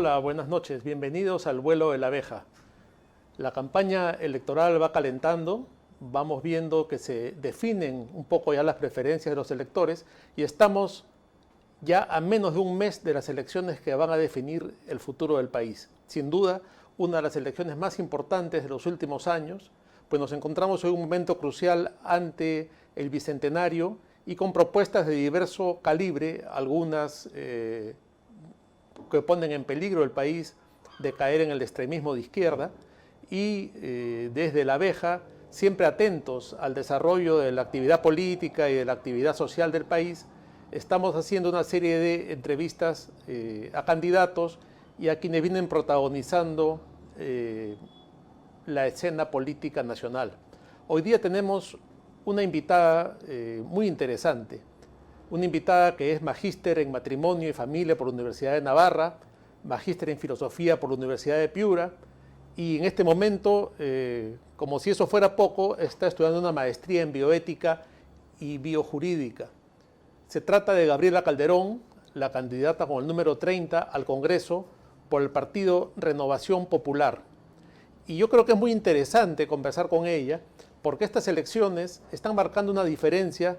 Hola, buenas noches. Bienvenidos al vuelo de la abeja. La campaña electoral va calentando, vamos viendo que se definen un poco ya las preferencias de los electores y estamos ya a menos de un mes de las elecciones que van a definir el futuro del país. Sin duda, una de las elecciones más importantes de los últimos años, pues nos encontramos en un momento crucial ante el bicentenario y con propuestas de diverso calibre, algunas que ponen en peligro el país de caer en el extremismo de izquierda y desde la abeja, siempre atentos al desarrollo de la actividad política y de la actividad social del país, estamos haciendo una serie de entrevistas a candidatos y a quienes vienen protagonizando la escena política nacional. Hoy día tenemos una invitada muy interesante, una invitada que es magíster en matrimonio y familia por la Universidad de Navarra, magíster en filosofía por la Universidad de Piura, y en este momento, como si eso fuera poco, está estudiando una maestría en bioética y biojurídica. Se trata de Gabriela Calderón, la candidata con el número 30 al Congreso por el partido Renovación Popular. Y yo creo que es muy interesante conversar con ella, porque estas elecciones están marcando una diferencia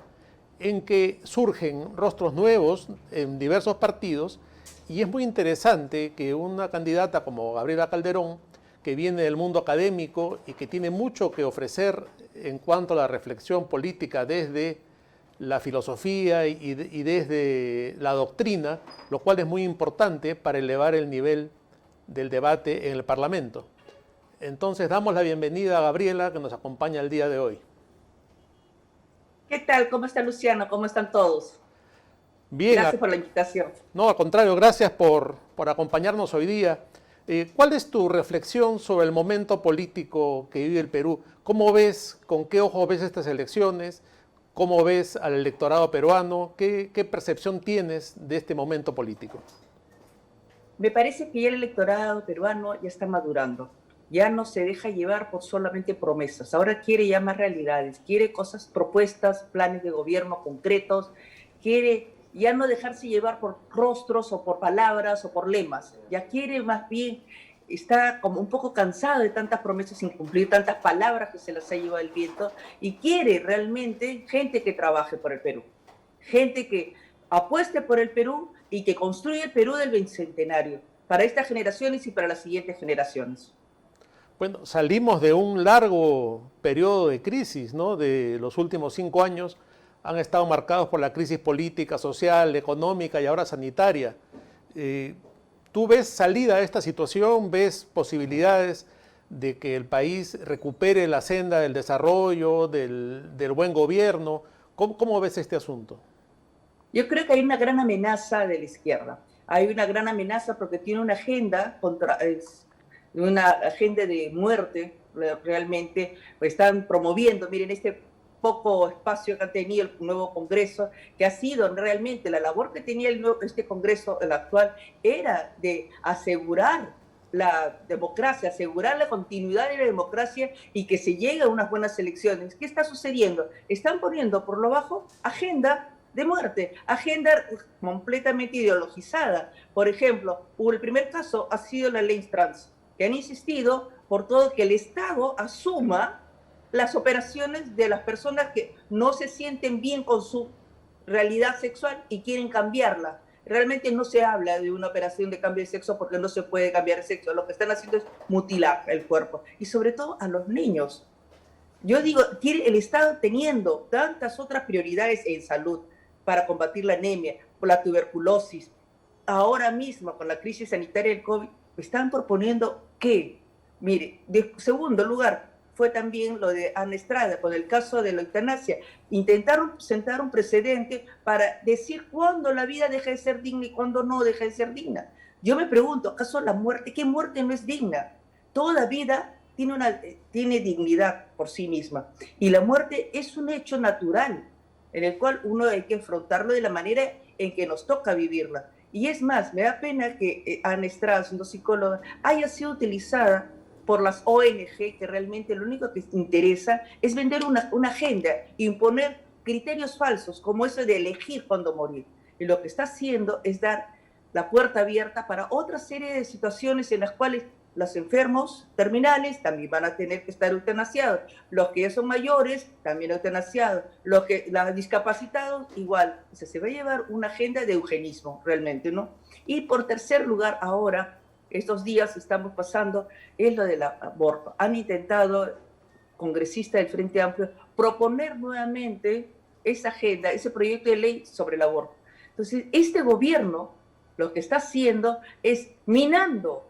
en que surgen rostros nuevos en diversos partidos, y es muy interesante que una candidata como Gabriela Calderón, que viene del mundo académico y que tiene mucho que ofrecer en cuanto a la reflexión política desde la filosofía y desde la doctrina, lo cual es muy importante para elevar el nivel del debate en el Parlamento. Entonces damos la bienvenida a Gabriela, que nos acompaña el día de hoy. ¿Qué tal? ¿Cómo está Luciano? ¿Cómo están todos? Bien, Gracias por la invitación. no, al contrario, gracias por acompañarnos hoy día. ¿Cuál es tu reflexión sobre el momento político que vive el Perú? ¿Cómo ves, con qué ojos ves estas elecciones? ¿Cómo ves al electorado peruano? ¿Qué percepción tienes de este momento político? Me parece que ya el electorado peruano ya está madurando. Ya no se deja llevar por solamente promesas. Ahora quiere ya más realidades, quiere cosas, propuestas, planes de gobierno concretos, quiere ya no dejarse llevar por rostros o por palabras o por lemas. Ya quiere más bien, está como un poco cansado de tantas promesas sin cumplir, tantas palabras que se las ha llevado el viento, y quiere realmente gente que trabaje por el Perú, gente que apueste por el Perú y que construya el Perú del bicentenario para estas generaciones y para las siguientes generaciones. Bueno, salimos de un largo periodo de crisis, ¿no? De los últimos 5 años han estado marcados por la crisis política, social, económica y ahora sanitaria. ¿Tú ves salida a esta situación? ¿Ves posibilidades de que el país recupere la senda del desarrollo, del buen gobierno? ¿Cómo ves este asunto? Yo creo que hay una gran amenaza de la izquierda. Hay una gran amenaza porque tiene una agenda una agenda de muerte, realmente. Están promoviendo, miren, este poco espacio que ha tenido el nuevo Congreso, que ha sido realmente la labor que tenía este Congreso, el actual, era de asegurar la democracia, asegurar la continuidad de la democracia y que se llegue a unas buenas elecciones. ¿Qué está sucediendo? Están poniendo por lo bajo agenda de muerte, agenda completamente ideologizada. Por ejemplo, el primer caso ha sido la ley trans, que han insistido por todo que el Estado asuma las operaciones de las personas que no se sienten bien con su realidad sexual y quieren cambiarla. Realmente no se habla de una operación de cambio de sexo porque no se puede cambiar de sexo. Lo que están haciendo es mutilar el cuerpo. Y sobre todo a los niños. Yo digo, el Estado teniendo tantas otras prioridades en salud para combatir la anemia, por la tuberculosis, ahora mismo con la crisis sanitaria del COVID, están proponiendo que, mire, de segundo lugar, fue también lo de Ana Estrada con el caso de la eutanasia. Intentaron sentar un precedente para decir cuándo la vida deja de ser digna y cuándo no deja de ser digna. Yo me pregunto, ¿acaso la muerte, qué muerte no es digna? Toda vida tiene dignidad por sí misma. Y la muerte es un hecho natural, en el cual uno hay que afrontarlo de la manera en que nos toca vivirla. Y es más, me da pena que Ana Estrada, siendo psicóloga, haya sido utilizada por las ONG, que realmente lo único que interesa es vender una agenda, imponer criterios falsos, como eso de elegir cuándo morir. Y lo que está haciendo es dar la puerta abierta para otra serie de situaciones en las cuales los enfermos terminales también van a tener que estar eutanasiados, los que ya son mayores también eutanasiados, los discapacitados igual. O sea, se va a llevar una agenda de eugenismo realmente, ¿no? Y por tercer lugar, ahora, estos días estamos pasando, es lo del aborto. Han intentado, congresistas del Frente Amplio, proponer nuevamente esa agenda, ese proyecto de ley sobre el aborto. Entonces, este gobierno lo que está haciendo es minando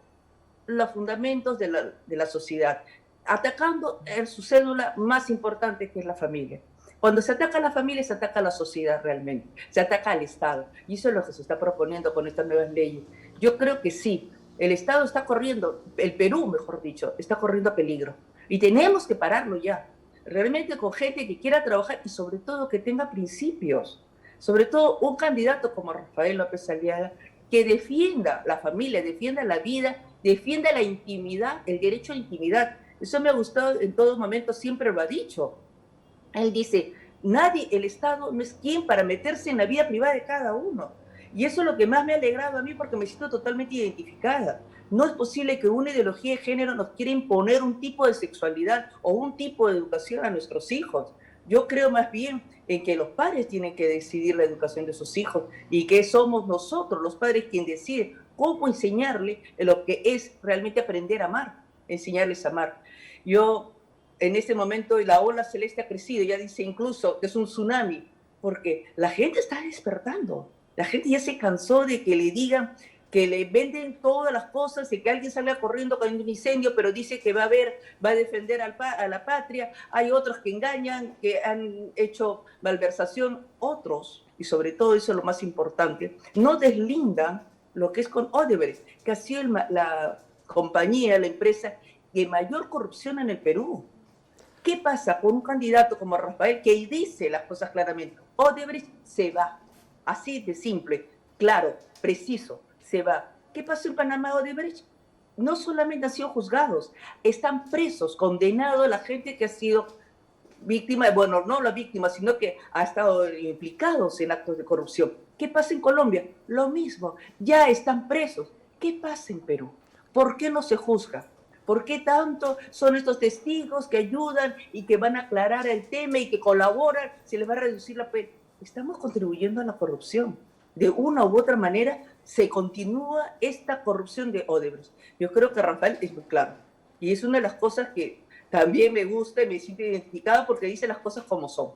los fundamentos de la sociedad, atacando en su cédula más importante, que es la familia. Cuando se ataca a la familia, se ataca a la sociedad realmente, se ataca al Estado. Y eso es lo que se está proponiendo con estas nuevas leyes. Yo creo que sí, el Estado está corriendo, el Perú, mejor dicho, está corriendo peligro. Y tenemos que pararlo ya. Realmente con gente que quiera trabajar y sobre todo que tenga principios. Sobre todo un candidato como Rafael López Aliaga, que defienda la familia, defienda la vida, defienda la intimidad, el derecho a la intimidad. Eso me ha gustado en todo momento, siempre lo ha dicho. Él dice, nadie, el Estado no es quien para meterse en la vida privada de cada uno. Y eso es lo que más me ha alegrado a mí porque me siento totalmente identificada. No es posible que una ideología de género nos quiera imponer un tipo de sexualidad o un tipo de educación a nuestros hijos. Yo creo más bien en que los padres tienen que decidir la educación de sus hijos y que somos nosotros, los padres, quienes deciden cómo enseñarle lo que es realmente aprender a amar, enseñarles a amar. Yo, en este momento, la ola celeste ha crecido, ya dice incluso que es un tsunami, porque la gente está despertando. La gente ya se cansó de que le digan, que le venden todas las cosas y que alguien salga corriendo con un incendio, pero dice que va a defender a la patria. Hay otros que engañan, que han hecho malversación. Otros, y sobre todo eso es lo más importante, no deslindan lo que es con Odebrecht, que ha sido la compañía, la empresa de mayor corrupción en el Perú. ¿Qué pasa con un candidato como Rafael que dice las cosas claramente? Odebrecht se va, así de simple, claro, preciso, se va. ¿Qué pasó en Panamá, Odebrecht? No solamente han sido juzgados, están presos, condenados la gente que ha sido víctima, bueno, no la víctima, sino que ha estado implicados en actos de corrupción. ¿Qué pasa en Colombia? Lo mismo, ya están presos. ¿Qué pasa en Perú? ¿Por qué no se juzga? ¿Por qué tanto son estos testigos que ayudan y que van a aclarar el tema y que colaboran? Se les va a reducir la pena. Estamos contribuyendo a la corrupción. De una u otra manera se continúa esta corrupción de Odebrecht. Yo creo que Rafael es muy claro. Y es una de las cosas que también me gusta y me siento identificada porque dice las cosas como son.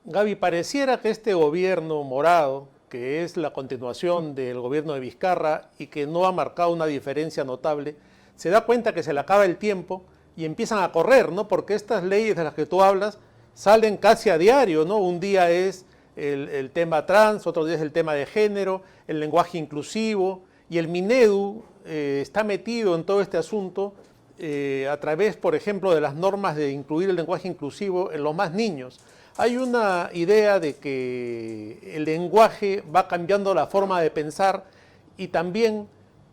Gaby, pareciera que este gobierno morado, que es la continuación del gobierno de Vizcarra y que no ha marcado una diferencia notable, se da cuenta que se le acaba el tiempo y empiezan a correr, ¿no? Porque estas leyes de las que tú hablas salen casi a diario, ¿no? Un día es el tema trans, otro día es el tema de género, el lenguaje inclusivo, y el Minedu está metido en todo este asunto a través, por ejemplo, de las normas de incluir el lenguaje inclusivo en los más niños. Hay una idea de que el lenguaje va cambiando la forma de pensar y también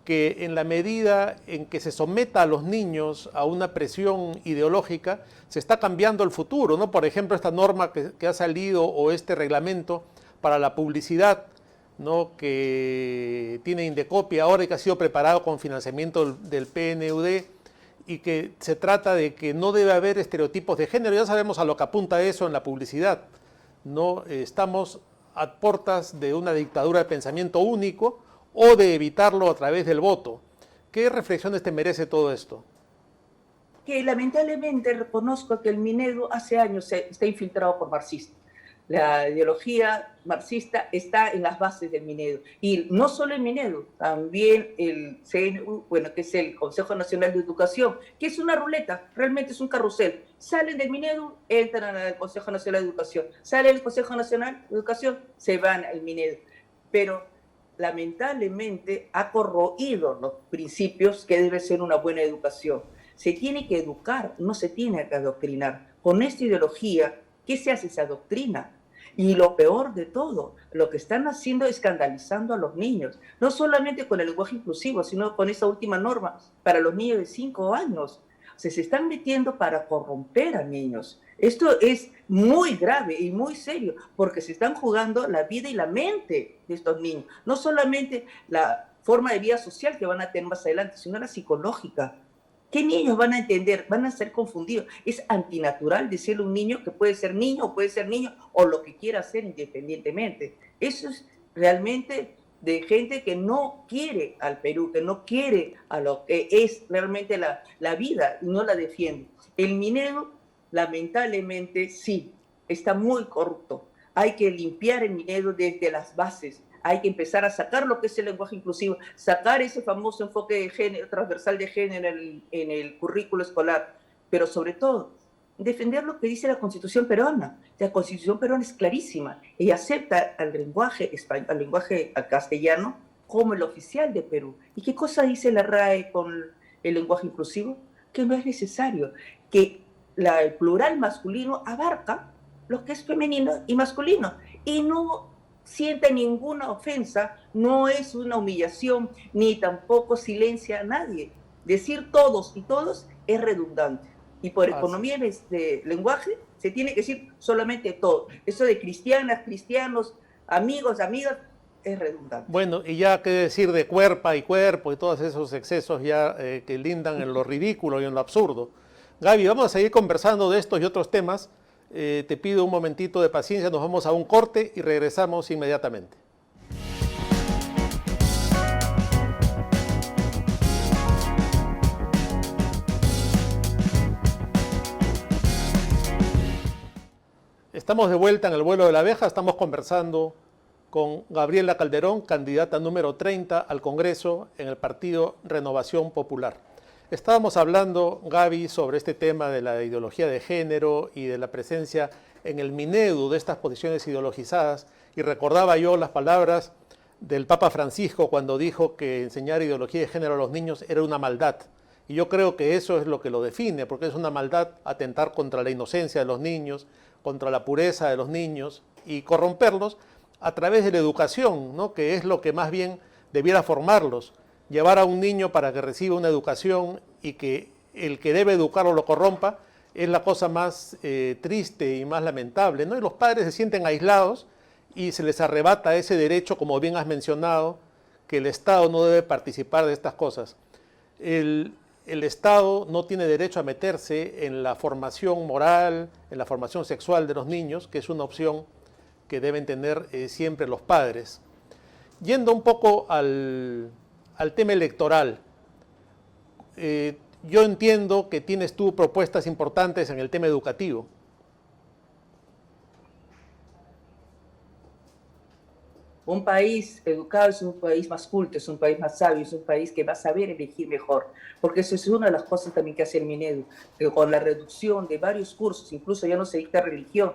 que en la medida en que se someta a los niños a una presión ideológica, se está cambiando el futuro, ¿no? Por ejemplo, esta norma que ha salido o este reglamento para la publicidad, ¿no? Que tiene Indecopy ahora y que ha sido preparado con financiamiento del PNUD y que se trata de que no debe haber estereotipos de género. Ya sabemos a lo que apunta eso en la publicidad, ¿no? Estamos a puertas de una dictadura de pensamiento único o de evitarlo a través del voto. ¿Qué reflexiones te merece todo esto? Que lamentablemente reconozco que el Minedu hace años está infiltrado por marxistas. La ideología marxista está en las bases del Minedu. Y no solo el Minedu, también el CNU, bueno, que es el Consejo Nacional de Educación, que es una ruleta, realmente es un carrusel. Salen del Minedu, entran al Consejo Nacional de Educación. Salen del Consejo Nacional de Educación, se van al Minedu. Pero lamentablemente ha corroído los principios que debe ser una buena educación. Se tiene que educar, no se tiene que adoctrinar. Con esta ideología, ¿qué se hace? Se adoctrina. Y lo peor de todo, lo que están haciendo es escandalizando a los niños, no solamente con el lenguaje inclusivo, sino con esa última norma para los niños de 5 años. O sea, se están metiendo para corromper a niños. Esto es muy grave y muy serio, porque se están jugando la vida y la mente de estos niños. No solamente la forma de vida social que van a tener más adelante, sino la psicológica. ¿Qué niños van a entender? Van a ser confundidos. Es antinatural decirle a un niño que puede ser niño o puede ser niño o lo que quiera hacer independientemente. Eso es realmente de gente que no quiere al Perú, que no quiere a lo que es realmente la vida y no la defiende. El Minedo, lamentablemente, sí, está muy corrupto. Hay que limpiar el Minedo desde las bases. Hay que empezar a sacar lo que es el lenguaje inclusivo, sacar ese famoso enfoque de género, transversal de género en el currículo escolar, pero sobre todo defender lo que dice la Constitución peruana. La Constitución peruana es clarísima. Ella acepta al lenguaje al castellano como el oficial de Perú. ¿Y qué cosa dice la RAE con el lenguaje inclusivo? Que no es necesario, que el plural masculino abarca lo que es femenino y masculino y no siente ninguna ofensa, no es una humillación, ni tampoco silencia a nadie. Decir todos y todos es redundante. Y por economía de lenguaje se tiene que decir solamente todo. Eso de cristianas, cristianos, amigos, amigas, es redundante. Bueno, y ya qué decir de cuerpa y cuerpo y todos esos excesos ya que lindan en lo ridículo y en lo absurdo. Gaby, vamos a seguir conversando de estos y otros temas. Te pido un momentito de paciencia, nos vamos a un corte y regresamos inmediatamente. Estamos de vuelta en el vuelo de la abeja, estamos conversando con Gabriela Calderón, candidata número 30 al Congreso en el partido Renovación Popular. Estábamos hablando, Gaby, sobre este tema de la ideología de género y de la presencia en el Minedu de estas posiciones ideologizadas, y recordaba yo las palabras del Papa Francisco cuando dijo que enseñar ideología de género a los niños era una maldad. Y yo creo que eso es lo que lo define, porque es una maldad atentar contra la inocencia de los niños, contra la pureza de los niños y corromperlos a través de la educación, ¿no? Que es lo que más bien debiera formarlos. Llevar a un niño para que reciba una educación y que el que debe educarlo lo corrompa es la cosa más triste y más lamentable, ¿no? Y los padres se sienten aislados y se les arrebata ese derecho, como bien has mencionado, que el Estado no debe participar de estas cosas. El Estado no tiene derecho a meterse en la formación moral, en la formación sexual de los niños, que es una opción que deben tener siempre los padres. Yendo un poco al tema electoral, yo entiendo que tienes tú propuestas importantes en el tema educativo. Un país educado es un país más culto, es un país más sabio, es un país que va a saber elegir mejor, porque eso es una de las cosas también que hace el Minedu, que con la reducción de varios cursos, incluso ya no se dicta religión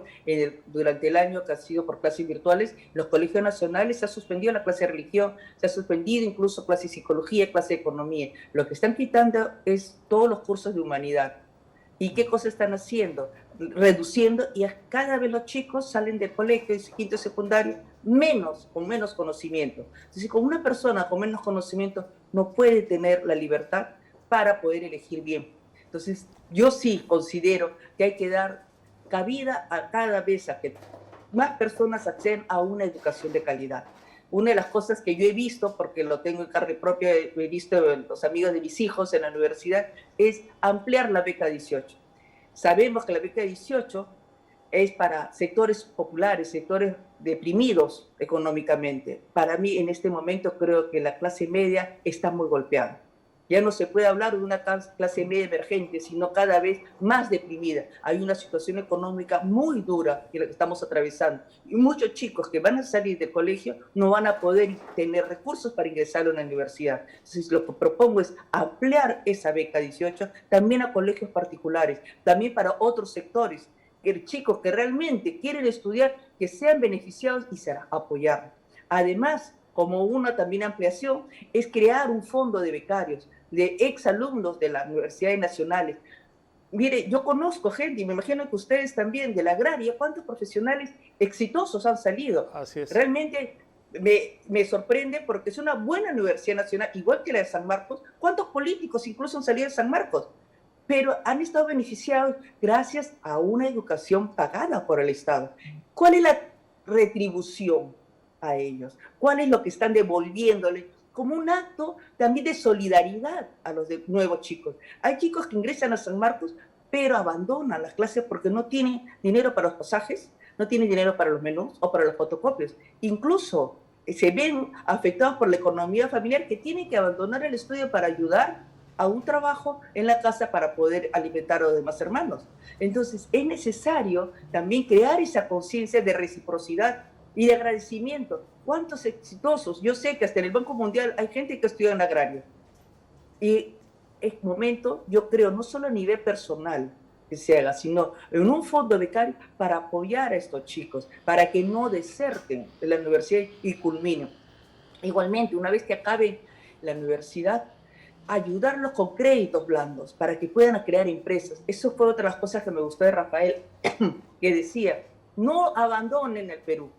durante el año que ha sido por clases virtuales, los colegios nacionales se ha suspendido la clase de religión, se ha suspendido incluso clase de psicología, clase de economía. Lo que están quitando es todos los cursos de humanidad. ¿Y qué cosas están haciendo? Reduciendo, y cada vez los chicos salen del colegio, de quinto secundario, con menos conocimiento. Entonces, con una persona con menos conocimiento no puede tener la libertad para poder elegir bien. Entonces, yo sí considero que hay que dar cabida a cada vez a que más personas acceden a una educación de calidad. Una de las cosas que yo he visto, porque lo tengo en carne propia, he visto en los amigos de mis hijos en la universidad, es ampliar la beca 18. Sabemos que la beca 18 es para sectores populares, sectores deprimidos económicamente. Para mí, en este momento, creo que la clase media está muy golpeada. Ya no se puede hablar de una clase media emergente, sino cada vez más deprimida. Hay una situación económica muy dura que estamos atravesando. Y muchos chicos que van a salir del colegio no van a poder tener recursos para ingresar a una universidad. Entonces, lo que propongo es ampliar esa beca 18 también a colegios particulares, también para otros sectores, que chicos que realmente quieren estudiar, que sean beneficiados y será apoyados. Además, como una también ampliación, es crear un fondo de becarios, de exalumnos de las universidades nacionales. Mire, yo conozco gente, y me imagino que ustedes también, de la agraria, ¿cuántos profesionales exitosos han salido? Así es. Realmente me sorprende porque es una buena universidad nacional, igual que la de San Marcos. ¿Cuántos políticos incluso han salido de San Marcos? pero han estado beneficiados gracias a una educación pagada por el Estado. ¿Cuál es la retribución a ellos? ¿Cuál es lo que están devolviéndole? Como un acto también de solidaridad a los nuevos chicos. Hay chicos que ingresan a San Marcos, pero abandonan las clases porque no tienen dinero para los pasajes, no tienen dinero para los menús o para los fotocopios. Incluso se ven afectados por la economía familiar, que tienen que abandonar el estudio para ayudar a un trabajo en la casa para poder alimentar a los demás hermanos. Entonces es necesario también crear esa conciencia de reciprocidad y de agradecimiento. ¿Cuántos exitosos? Yo sé que hasta en el Banco Mundial hay gente que estudia en agrario. Y es momento, yo creo, no solo a nivel personal que se haga, sino en un fondo becario para apoyar a estos chicos, para que no deserten de la universidad y culminen. Igualmente, una vez que acaben la universidad, ayudarlos con créditos blandos para que puedan crear empresas. Eso fue otra de las cosas que me gustó de Rafael, que decía, no abandonen el Perú,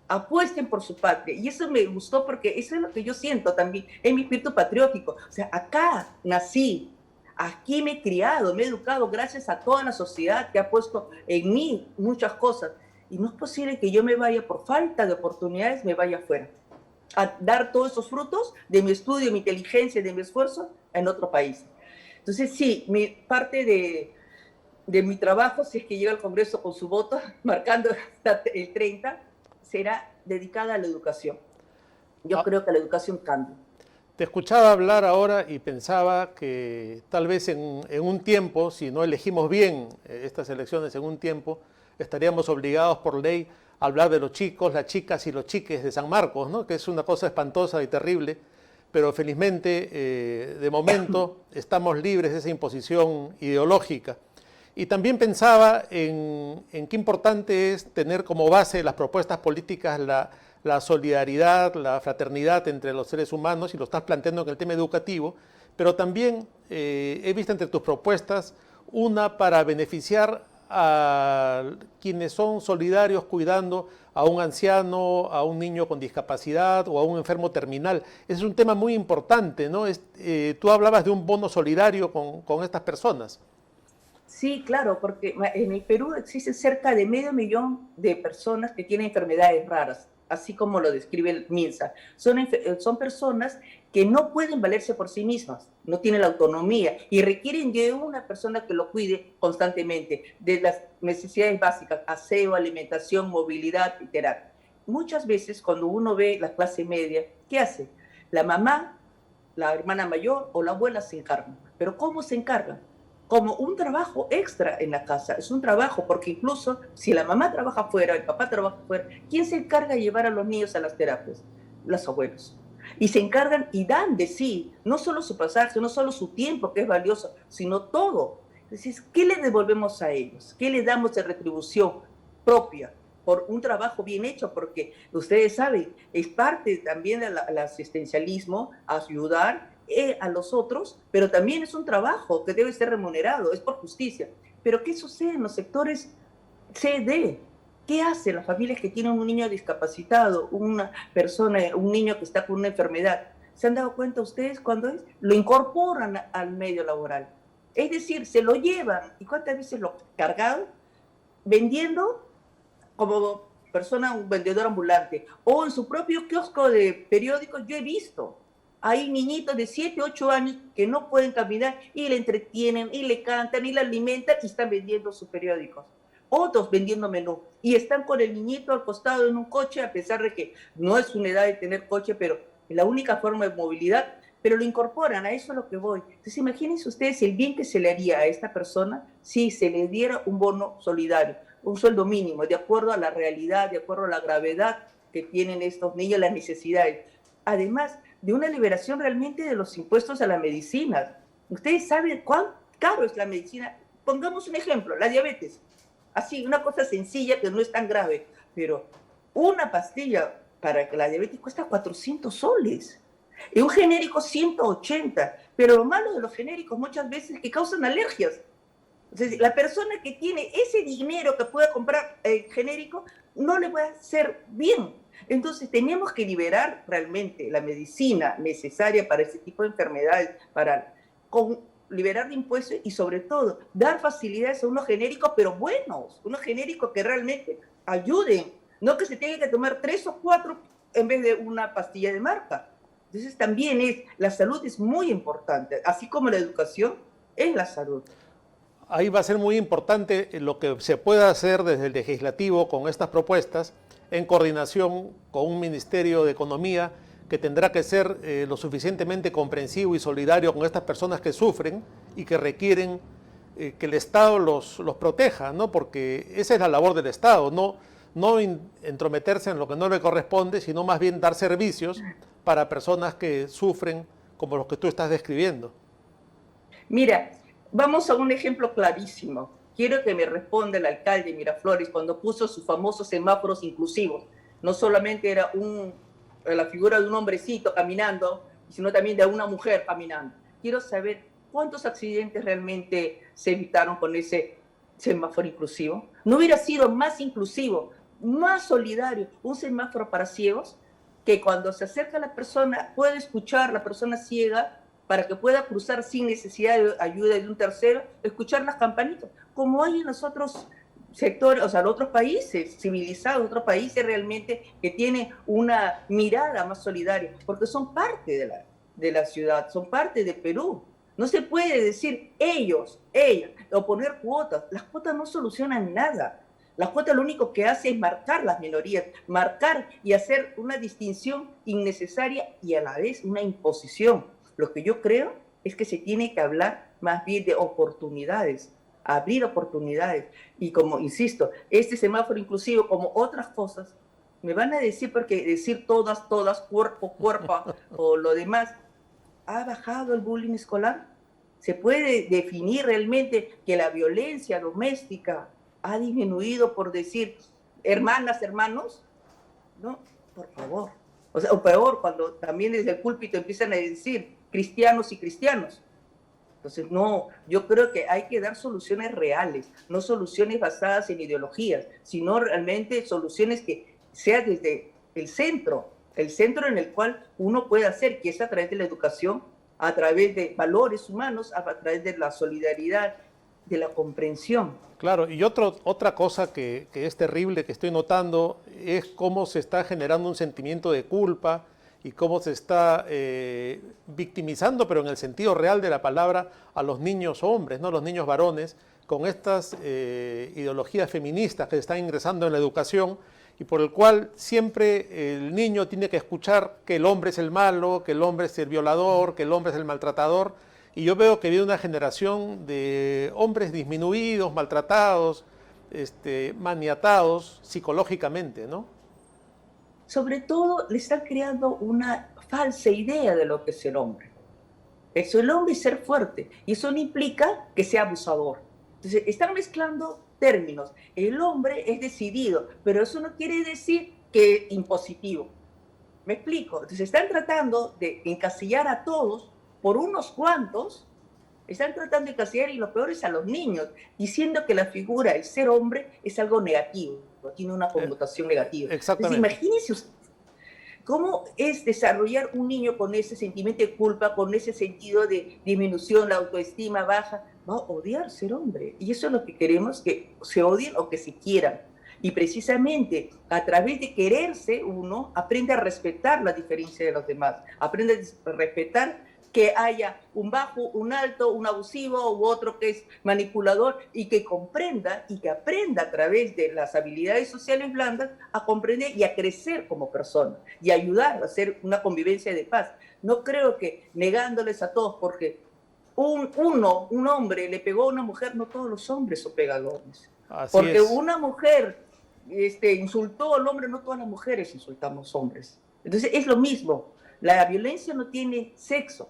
apuesten por su patria. Y eso me gustó porque eso es lo que yo siento también, es mi espíritu patriótico. O sea, acá nací, aquí me he criado, me he educado gracias a toda la sociedad que ha puesto en mí muchas cosas. Y no es posible que yo me vaya por falta de oportunidades, me vaya afuera a dar todos esos frutos de mi estudio, mi inteligencia, de mi esfuerzo en otro país. Entonces, sí, parte de mi trabajo, si es que llega al Congreso con su voto, marcando el 30, será dedicada a la educación. Yo creo que la educación cambia. Te escuchaba hablar ahora y pensaba que tal vez en un tiempo, si no elegimos bien estas elecciones en un tiempo, estaríamos obligados por ley a hablar de los chicos, las chicas y los chiques de San Marcos, ¿no? Que es una cosa espantosa y terrible, pero felizmente de momento estamos libres de esa imposición ideológica. Y también pensaba en qué importante es tener como base las propuestas políticas la solidaridad, la fraternidad entre los seres humanos, y lo estás planteando en el tema educativo, pero también he visto entre tus propuestas una para beneficiar a quienes son solidarios cuidando a un anciano, a un niño con discapacidad o a un enfermo terminal. Ese es un tema muy importante, ¿no? Tú hablabas de un bono solidario con estas personas. Sí, claro, porque en el Perú existe cerca de 500.000 de personas que tienen enfermedades raras, así como lo describe el MINSA. Son personas que no pueden valerse por sí mismas, no tienen la autonomía y requieren de una persona que lo cuide constantemente, de las necesidades básicas, aseo, alimentación, movilidad y terapia. Muchas veces cuando uno ve la clase media, ¿qué hace? La mamá, la hermana mayor o la abuela se encargan. ¿Pero cómo se encargan? Como un trabajo extra en la casa. Es un trabajo, porque incluso si la mamá trabaja fuera, el papá trabaja fuera, ¿quién se encarga de llevar a los niños a las terapias? Los abuelos. Y se encargan y dan de sí, no solo su pasaje, no solo su tiempo, que es valioso, sino todo. Entonces, ¿qué le devolvemos a ellos? ¿Qué les damos de retribución propia por un trabajo bien hecho? Porque ustedes saben, es parte también del asistencialismo, ayudar a los otros, pero también es un trabajo que debe ser remunerado, es por justicia. Pero ¿qué sucede en los sectores CD? ¿Qué hacen las familias que tienen un niño discapacitado, una persona, un niño que está con una enfermedad? ¿Se han dado cuenta ustedes cuando es? Lo incorporan al medio laboral. Es decir, se lo llevan. ¿Y cuántas veces lo cargado? Vendiendo como persona, un vendedor ambulante. O en su propio kiosco de periódicos, yo he visto. Hay niñitos de 7, 8 años que no pueden caminar y le entretienen, y le cantan, y le alimentan, y están vendiendo sus periódicos. Otros vendiendo menú. Y están con el niñito al costado en un coche, a pesar de que no es una edad de tener coche, pero es la única forma de movilidad, pero lo incorporan, a eso es lo que voy. Entonces, imagínense ustedes el bien que se le haría a esta persona si se le diera un bono solidario, un sueldo mínimo, de acuerdo a la realidad, de acuerdo a la gravedad que tienen estos niños, las necesidades. Además de una liberación realmente de los impuestos a la medicina. Ustedes saben cuán caro es la medicina. Pongamos un ejemplo, la diabetes. Así, una cosa sencilla que no es tan grave, pero una pastilla para la diabetes cuesta 400 soles. Y un genérico 180. Pero lo malo de los genéricos muchas veces es que causan alergias. Entonces, la persona que tiene ese dinero que pueda comprar genérico no le va a hacer bien. Entonces tenemos que liberar realmente la medicina necesaria para ese tipo de enfermedades, con liberar de impuestos y sobre todo dar facilidades a unos genéricos, pero buenos, unos genéricos que realmente ayuden, no que se tenga que tomar 3 o 4 en vez de una pastilla de marca. Entonces también la salud es muy importante, así como la educación es la salud. Ahí va a ser muy importante lo que se pueda hacer desde el legislativo con estas propuestas en coordinación con un Ministerio de Economía que tendrá que ser lo suficientemente comprensivo y solidario con estas personas que sufren y que requieren que el Estado los proteja, ¿no? Porque esa es la labor del Estado, no entrometerse en lo que no le corresponde, sino más bien dar servicios para personas que sufren como los que tú estás describiendo. Mira, vamos a un ejemplo clarísimo. Quiero que me responda el alcalde de Miraflores cuando puso sus famosos semáforos inclusivos. No solamente era la figura de un hombrecito caminando, sino también de una mujer caminando. Quiero saber cuántos accidentes realmente se evitaron con ese semáforo inclusivo. ¿No hubiera sido más inclusivo, más solidario un semáforo para ciegos, que cuando se acerca la persona puede escuchar la persona ciega para que pueda cruzar sin necesidad de ayuda de un tercero, escuchar las campanitas, como hay en los otros sectores, o sea, en otros países civilizados, otros países realmente que tienen una mirada más solidaria, porque son parte de la ciudad, son parte de Perú. No se puede decir ellos, o poner cuotas. Las cuotas no solucionan nada. Las cuotas lo único que hace es marcar las minorías, marcar y hacer una distinción innecesaria y a la vez una imposición. Lo que yo creo es que se tiene que hablar más bien de oportunidades, abrir oportunidades. Y como insisto, este semáforo inclusivo, como otras cosas, me van a decir, porque decir todas, cuerpo, o lo demás, ¿ha bajado el bullying escolar? ¿Se puede definir realmente que la violencia doméstica ha disminuido por decir hermanas, hermanos? No, por favor. O sea, o peor, cuando también desde el púlpito empiezan a decir cristianos y cristianos. Entonces, no, yo creo que hay que dar soluciones reales, no soluciones basadas en ideologías, sino realmente soluciones que sean desde el centro en el cual uno puede hacer, que es a través de la educación, a través de valores humanos, a través de la solidaridad, de la comprensión. Claro, y otra cosa que es terrible que estoy notando es cómo se está generando un sentimiento de culpa y cómo se está victimizando, pero en el sentido real de la palabra, a los niños hombres, ¿no? Los niños varones, con estas ideologías feministas que están ingresando en la educación y por el cual siempre el niño tiene que escuchar que el hombre es el malo, que el hombre es el violador, que el hombre es el maltratador. Y yo veo que viene una generación de hombres disminuidos, maltratados, maniatados psicológicamente, ¿no? Sobre todo le están creando una falsa idea de lo que es el hombre. Eso, el hombre es ser fuerte y eso no implica que sea abusador. Entonces, están mezclando términos. El hombre es decidido, pero eso no quiere decir que es impositivo. ¿Me explico? Entonces, están tratando de encasillar a todos por unos cuantos, están tratando de encasillar y lo peor es a los niños, diciendo que la figura, el ser hombre, es algo negativo, tiene una connotación negativa. Exactamente. Entonces, imagínense usted, ¿cómo es desarrollar un niño con ese sentimiento de culpa, con ese sentido de disminución, la autoestima baja? Va a odiar ser hombre. Y eso es lo que queremos, que se odien o que se quieran. Y precisamente a través de quererse uno aprende a respetar la diferencia de los demás, aprende a respetar que haya un bajo, un alto, un abusivo u otro que es manipulador y que comprenda y que aprenda a través de las habilidades sociales blandas a comprender y a crecer como persona y ayudar a hacer una convivencia de paz. No creo que negándoles a todos porque un hombre le pegó a una mujer, no todos los hombres son pegadores. Así Porque es. una mujer insultó al hombre, no todas las mujeres insultamos hombres. Entonces es lo mismo, la violencia no tiene sexo.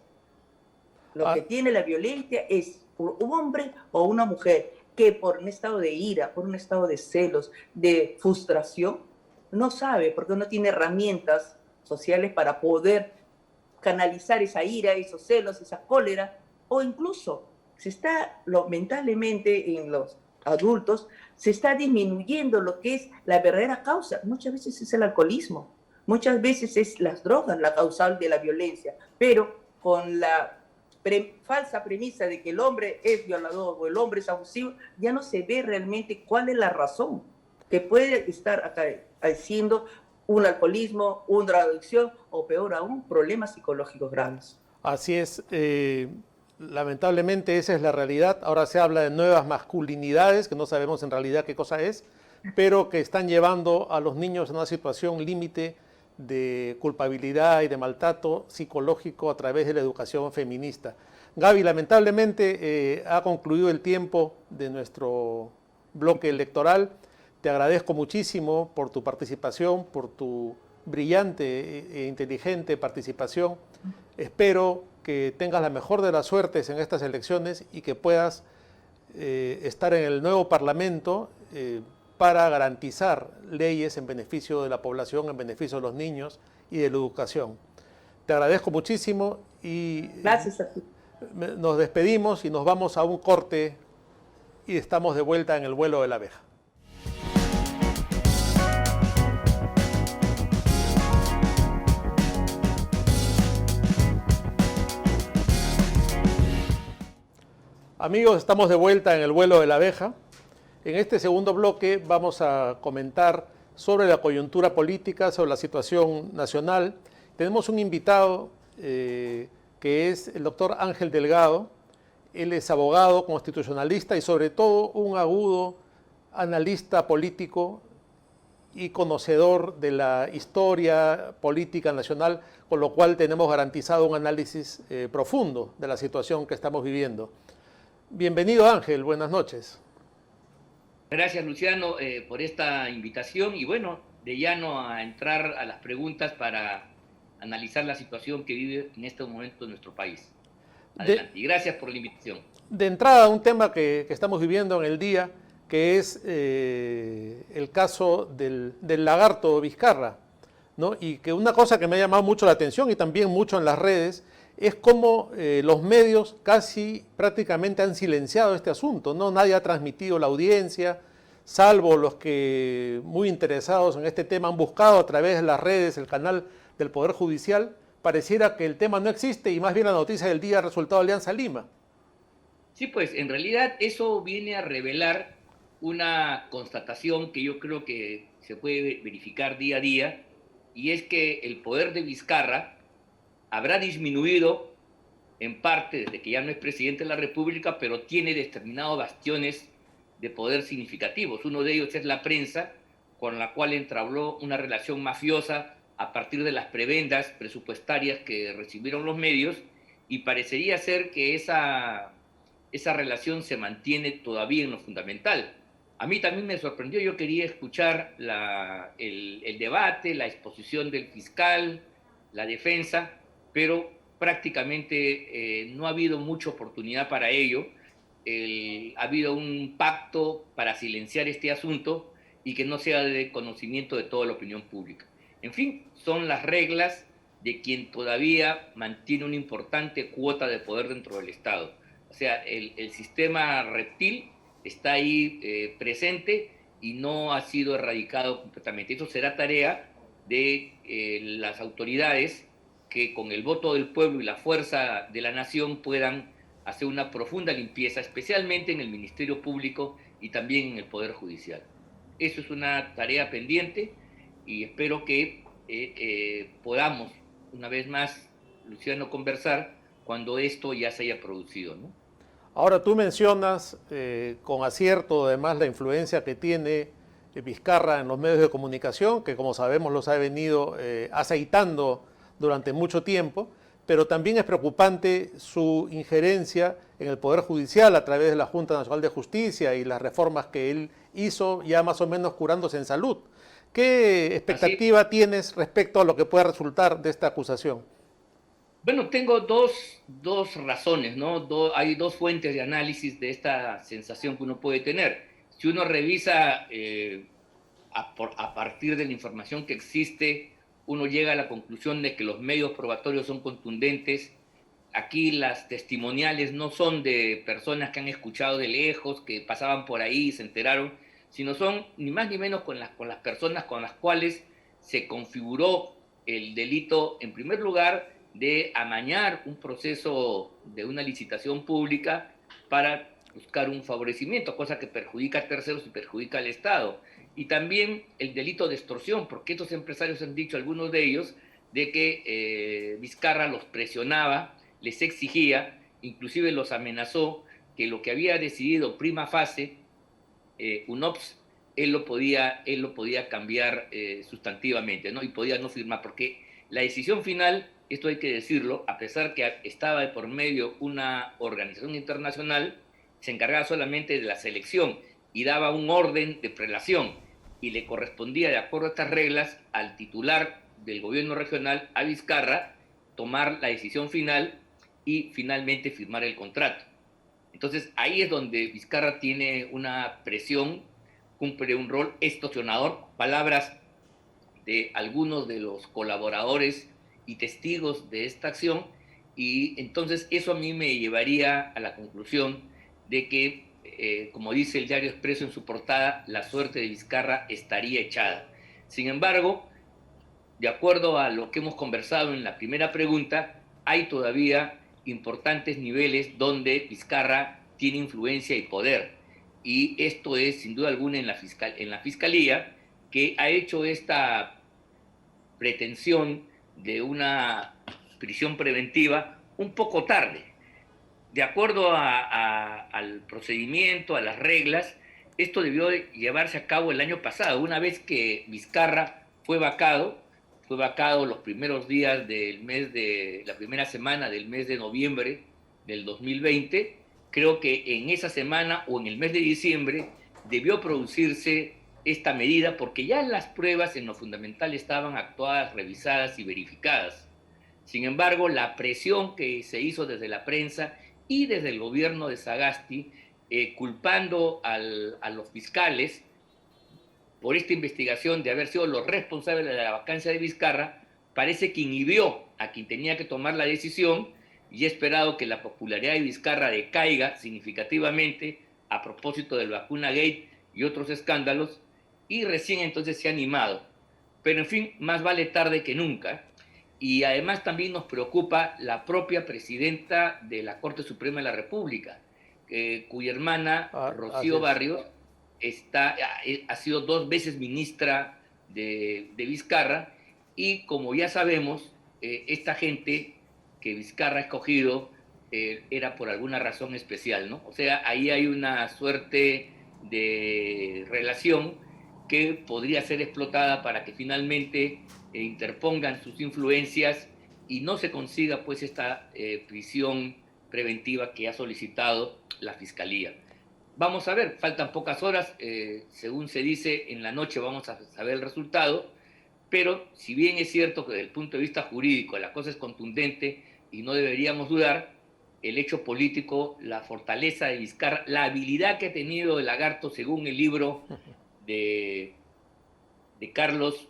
Lo que tiene la violencia es un hombre o una mujer que por un estado de ira, por un estado de celos, de frustración, no sabe porque no tiene herramientas sociales para poder canalizar esa ira, esos celos, esa cólera, o incluso lamentablemente en los adultos, se está disminuyendo lo que es la verdadera causa. Muchas veces es el alcoholismo, muchas veces es las drogas la causal de la violencia, pero con la falsa premisa de que el hombre es violador o el hombre es abusivo, ya no se ve realmente cuál es la razón que puede estar haciendo un alcoholismo, una drogadicción o peor aún, problemas psicológicos graves. Así es, lamentablemente esa es la realidad. Ahora se habla de nuevas masculinidades, que no sabemos en realidad qué cosa es, pero que están llevando a los niños a una situación límite de culpabilidad y de maltrato psicológico a través de la educación feminista. Gaby, lamentablemente ha concluido el tiempo de nuestro bloque electoral. Te agradezco muchísimo por tu participación, por tu brillante e inteligente participación. Espero que tengas la mejor de las suertes en estas elecciones y que puedas estar en el nuevo Parlamento para garantizar leyes en beneficio de la población, en beneficio de los niños y de la educación. Te agradezco muchísimo y gracias a ti. Nos despedimos y nos vamos a un corte y estamos de vuelta en el vuelo de la abeja. Amigos, estamos de vuelta en el vuelo de la abeja. En este segundo bloque vamos a comentar sobre la coyuntura política, sobre la situación nacional. Tenemos un invitado que es el doctor Ángel Delgado. Él es abogado, constitucionalista y sobre todo un agudo analista político y conocedor de la historia política nacional, con lo cual tenemos garantizado un análisis profundo de la situación que estamos viviendo. Bienvenido Ángel, buenas noches. Gracias Luciano por esta invitación y bueno, de llano a entrar a las preguntas para analizar la situación que vive en este momento nuestro país. Adelante, y gracias por la invitación. De entrada, un tema que estamos viviendo en el día, que es el caso del lagarto Vizcarra, ¿no? Y que una cosa que me ha llamado mucho la atención y también mucho en las redes, es cómo los medios casi prácticamente han silenciado este asunto, ¿no? Nadie ha transmitido la audiencia, salvo los que muy interesados en este tema han buscado a través de las redes el canal del Poder Judicial. Pareciera que el tema no existe y más bien la noticia del día ha resultado Alianza Lima. Sí, pues en realidad eso viene a revelar una constatación que yo creo que se puede verificar día a día, y es que el poder de Vizcarra habrá disminuido en parte desde que ya no es presidente de la República, pero tiene determinados bastiones de poder significativos. Uno de ellos es la prensa, con la cual entabló una relación mafiosa a partir de las prebendas presupuestarias que recibieron los medios, y parecería ser que esa relación se mantiene todavía en lo fundamental. A mí también me sorprendió, yo quería escuchar el debate, la exposición del fiscal, la defensa, pero prácticamente no ha habido mucha oportunidad para ello. Ha habido un pacto para silenciar este asunto y que no sea de conocimiento de toda la opinión pública. En fin, son las reglas de quien todavía mantiene una importante cuota de poder dentro del Estado. O sea, el sistema reptil está ahí presente y no ha sido erradicado completamente. Eso será tarea de las autoridades que con el voto del pueblo y la fuerza de la nación puedan hacer una profunda limpieza, especialmente en el Ministerio Público y también en el Poder Judicial. Eso es una tarea pendiente y espero que podamos, una vez más, Luciano, conversar cuando esto ya se haya producido, ¿no? Ahora tú mencionas con acierto además la influencia que tiene Vizcarra en los medios de comunicación, que como sabemos los ha venido aceitando durante mucho tiempo, pero también es preocupante su injerencia en el Poder Judicial a través de la Junta Nacional de Justicia y las reformas que él hizo ya más o menos curándose en salud. ¿Qué expectativa tienes respecto a lo que pueda resultar de esta acusación? Bueno, tengo dos razones, ¿no? Hay dos fuentes de análisis de esta sensación que uno puede tener. Si uno revisa a partir de la información que existe, uno llega a la conclusión de que los medios probatorios son contundentes. Aquí las testimoniales no son de personas que han escuchado de lejos, que pasaban por ahí y se enteraron, sino son ni más ni menos con las personas con las cuales se configuró el delito en primer lugar de amañar un proceso de una licitación pública para buscar un favorecimiento, cosa que perjudica a terceros y perjudica al Estado. Y también el delito de extorsión, porque estos empresarios han dicho, algunos de ellos, de que Vizcarra los presionaba, les exigía, inclusive los amenazó, que lo que había decidido prima facie UNOPS, él lo podía cambiar sustantivamente, ¿no? Y podía no firmar, porque la decisión final, esto hay que decirlo, a pesar que estaba de por medio una organización internacional, se encargaba solamente de la selección y daba un orden de prelación, y le correspondía, de acuerdo a estas reglas, al titular del gobierno regional, a Vizcarra, tomar la decisión final y finalmente firmar el contrato. Entonces ahí es donde Vizcarra tiene una presión, cumple un rol extorsionador, palabras de algunos de los colaboradores y testigos de esta acción, y entonces eso a mí me llevaría a la conclusión de que, como dice el diario Expreso en su portada, la suerte de Vizcarra estaría echada. Sin embargo, de acuerdo a lo que hemos conversado en la primera pregunta, hay todavía importantes niveles donde Vizcarra tiene influencia y poder. Y esto es, sin duda alguna, en la Fiscalía, que ha hecho esta pretensión de una prisión preventiva un poco tarde. De acuerdo al procedimiento, a las reglas, esto debió llevarse a cabo el año pasado, una vez que Vizcarra fue vacado los primeros días la primera semana del mes de noviembre del 2020. Creo que en esa semana o en el mes de diciembre debió producirse esta medida, porque ya las pruebas en lo fundamental estaban actuadas, revisadas y verificadas. Sin embargo, la presión que se hizo desde la prensa y desde el gobierno de Sagasti, culpando a los fiscales por esta investigación de haber sido los responsables de la vacancia de Vizcarra, parece que inhibió a quien tenía que tomar la decisión y ha esperado que la popularidad de Vizcarra decaiga significativamente a propósito del Vacuna Gate y otros escándalos, y recién entonces se ha animado. Pero en fin, más vale tarde que nunca. Y además también nos preocupa la propia presidenta de la Corte Suprema de la República, cuya hermana, Rocío Barrios, ha sido 2 veces ministra de Vizcarra, y como ya sabemos, esta gente que Vizcarra ha escogido era por alguna razón especial, ¿no? O sea, ahí hay una suerte de relación que podría ser explotada para que finalmente interpongan sus influencias y no se consiga pues esta prisión preventiva que ha solicitado la Fiscalía. Vamos a ver, faltan pocas horas, según se dice, en la noche vamos a saber el resultado, pero si bien es cierto que desde el punto de vista jurídico la cosa es contundente y no deberíamos dudar, el hecho político, la fortaleza de Vizcarra, la habilidad que ha tenido el lagarto, según el libro de Carlos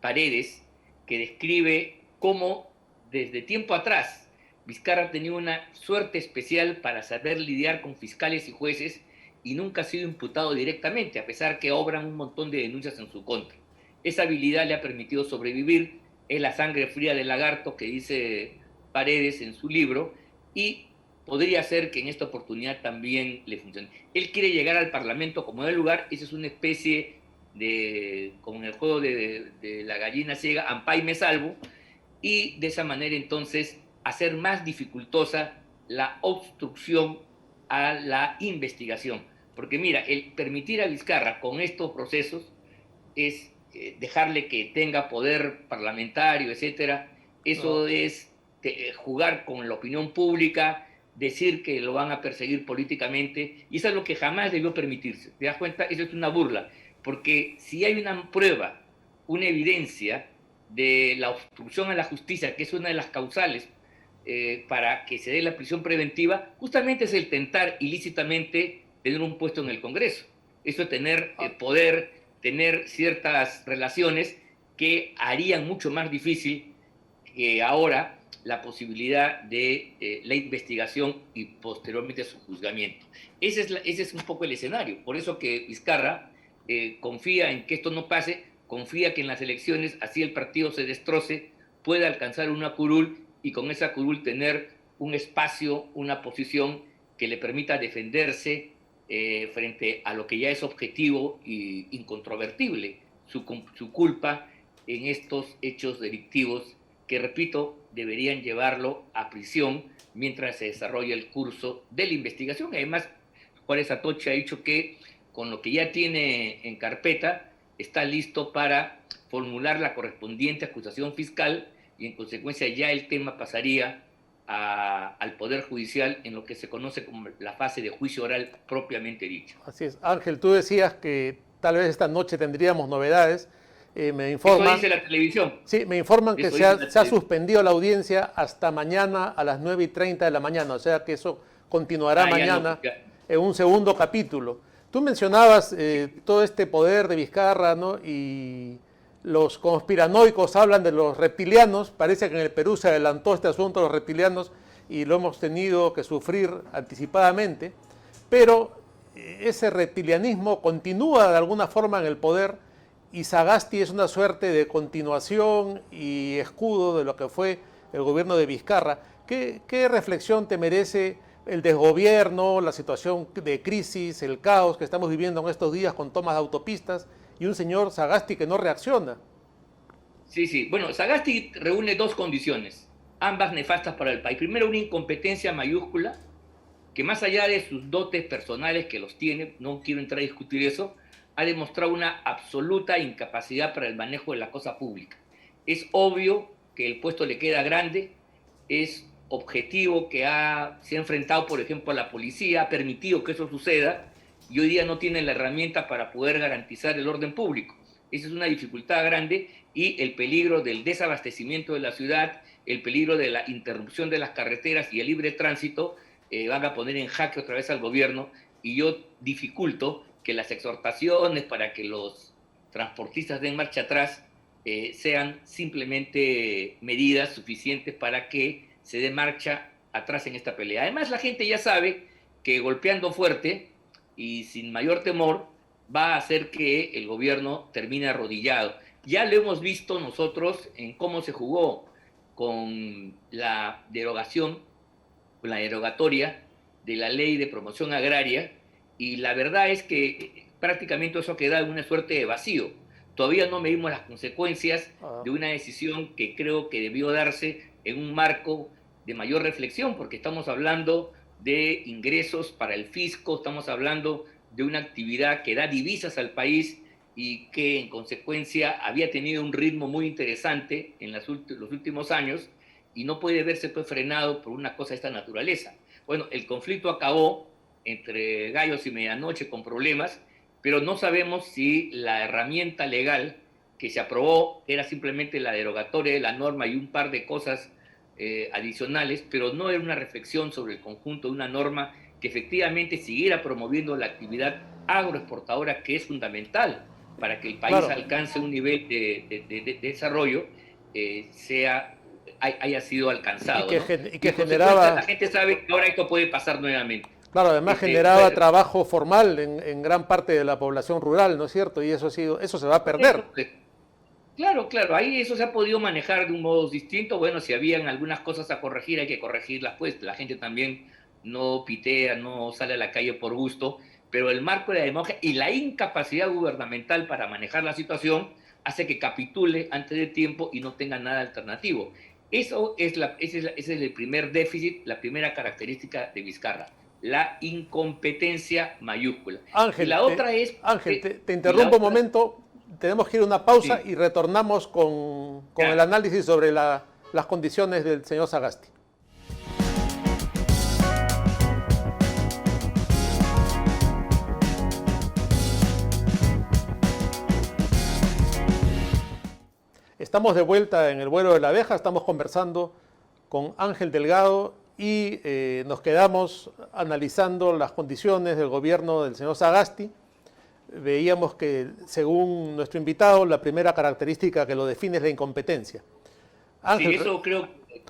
Paredes, que describe cómo desde tiempo atrás Vizcarra tenía una suerte especial para saber lidiar con fiscales y jueces y nunca ha sido imputado directamente, a pesar que obran un montón de denuncias en su contra. Esa habilidad le ha permitido sobrevivir, es la sangre fría del lagarto que dice Paredes en su libro, y podría ser que en esta oportunidad también le funcione. Él quiere llegar al Parlamento como del lugar, esa es una especie de, como en el juego de la gallina ciega, ampay me salvo, y de esa manera entonces hacer más dificultosa la obstrucción a la investigación. Porque mira, el permitir a Vizcarra con estos procesos es dejarle que tenga poder parlamentario, etcétera. Eso es jugar con la opinión pública, decir que lo van a perseguir políticamente, y eso es lo que jamás debió permitirse. ¿Te das cuenta? Eso es una burla, porque si hay una prueba, una evidencia de la obstrucción a la justicia, que es una de las causales para que se dé la prisión preventiva, justamente es el tentar ilícitamente tener un puesto en el Congreso. Eso es tener poder, tener ciertas relaciones que harían mucho más difícil que ahora la posibilidad de la investigación y posteriormente su juzgamiento. Ese es un poco el escenario. Por eso que Vizcarra confía en que esto no pase, confía que en las elecciones, así el partido se destroce, pueda alcanzar una curul y con esa curul tener un espacio, una posición que le permita defenderse frente a lo que ya es objetivo e incontrovertible, su culpa en estos hechos delictivos que, repito, deberían llevarlo a prisión mientras se desarrolla el curso de la investigación. Además, Juárez Atoche ha dicho que con lo que ya tiene en carpeta está listo para formular la correspondiente acusación fiscal y en consecuencia ya el tema pasaría al Poder Judicial en lo que se conoce como la fase de juicio oral propiamente dicho. Así es. Ángel, tú decías que tal vez esta noche tendríamos novedades. Me Eso informan, dice la televisión. sí, me informan que Eso se ha dice la suspendido la audiencia hasta mañana a las 9:30 de la mañana, o sea que eso continuará mañana en un segundo capítulo. Tú mencionabas todo este poder de Vizcarra, ¿no? Y los conspiranoicos hablan de los reptilianos. Parece que en el Perú se adelantó este asunto de los reptilianos y lo hemos tenido que sufrir anticipadamente, pero ese reptilianismo continúa de alguna forma en el poder y Sagasti es una suerte de continuación y escudo de lo que fue el gobierno de Vizcarra. ¿Qué reflexión te merece el desgobierno, la situación de crisis, el caos que estamos viviendo en estos días con tomas de autopistas y un señor Sagasti que no reacciona? Sí, sí. Bueno, Sagasti reúne dos condiciones, ambas nefastas para el país. Primero, una incompetencia mayúscula, que más allá de sus dotes personales que los tiene, no quiero entrar a discutir eso, ha demostrado una absoluta incapacidad para el manejo de la cosa pública. Es obvio que el puesto le queda grande, es objetivo que se ha enfrentado, por ejemplo, a la policía, ha permitido que eso suceda y hoy día no tiene la herramienta para poder garantizar el orden público. Esa es una dificultad grande y el peligro del desabastecimiento de la ciudad, el peligro de la interrupción de las carreteras y el libre tránsito van a poner en jaque otra vez al gobierno y yo dificulto que las exhortaciones para que los transportistas den marcha atrás sean simplemente medidas suficientes para que se dé marcha atrás en esta pelea. Además, la gente ya sabe que golpeando fuerte y sin mayor temor va a hacer que el gobierno termine arrodillado. Ya lo hemos visto nosotros en cómo se jugó con la derogación, con la derogatoria de la ley de promoción agraria, y la verdad es que prácticamente eso queda en una suerte de vacío. Todavía no medimos las consecuencias de una decisión que creo que debió darse en un marco de mayor reflexión, porque estamos hablando de ingresos para el fisco, estamos hablando de una actividad que da divisas al país y que en consecuencia había tenido un ritmo muy interesante en los últimos años y no puede verse pues frenado por una cosa de esta naturaleza. Bueno, el conflicto acabó entre gallos y medianoche con problemas, pero no sabemos si la herramienta legal que se aprobó era simplemente la derogatoria de la norma y un par de cosas adicionales, pero no era una reflexión sobre el conjunto de una norma que efectivamente siguiera promoviendo la actividad agroexportadora, que es fundamental para que el país alcance un nivel de desarrollo, haya sido alcanzado. Y que generaba... La gente sabe que ahora esto puede pasar nuevamente. Claro, además generaba trabajo formal en gran parte de la población rural, ¿no es cierto? Y eso se va a perder. Claro, ahí eso se ha podido manejar de un modo distinto. Bueno, si habían algunas cosas a corregir, hay que corregirlas, pues la gente también no pitea, no sale a la calle por gusto, pero el marco de la democracia y la incapacidad gubernamental para manejar la situación hace que capitule antes de tiempo y no tenga nada alternativo. Ese es el primer déficit, la primera característica de Vizcarra, la incompetencia mayúscula. Ángel, y la otra es... Ángel, te interrumpo un momento, tenemos que ir a una pausa y retornamos con el análisis sobre las condiciones del señor Sagasti. Estamos de vuelta en el vuelo de la abeja, estamos conversando con Ángel Delgado y nos quedamos analizando las condiciones del gobierno del señor Sagasti. Veíamos que, según nuestro invitado, la primera característica que lo define es la incompetencia. Ángel, sí, eso creo que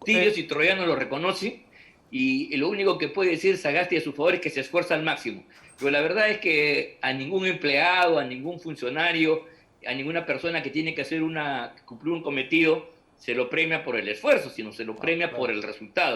Tibios y Troyano lo reconocen y lo único que puede decir Sagasti a su favor es que se esfuerza al máximo. Pero la verdad es que a ningún empleado, a ningún funcionario, a ninguna persona que tiene que cumplir un cometido, se lo premia por el esfuerzo, sino se lo premia claro. por el resultado.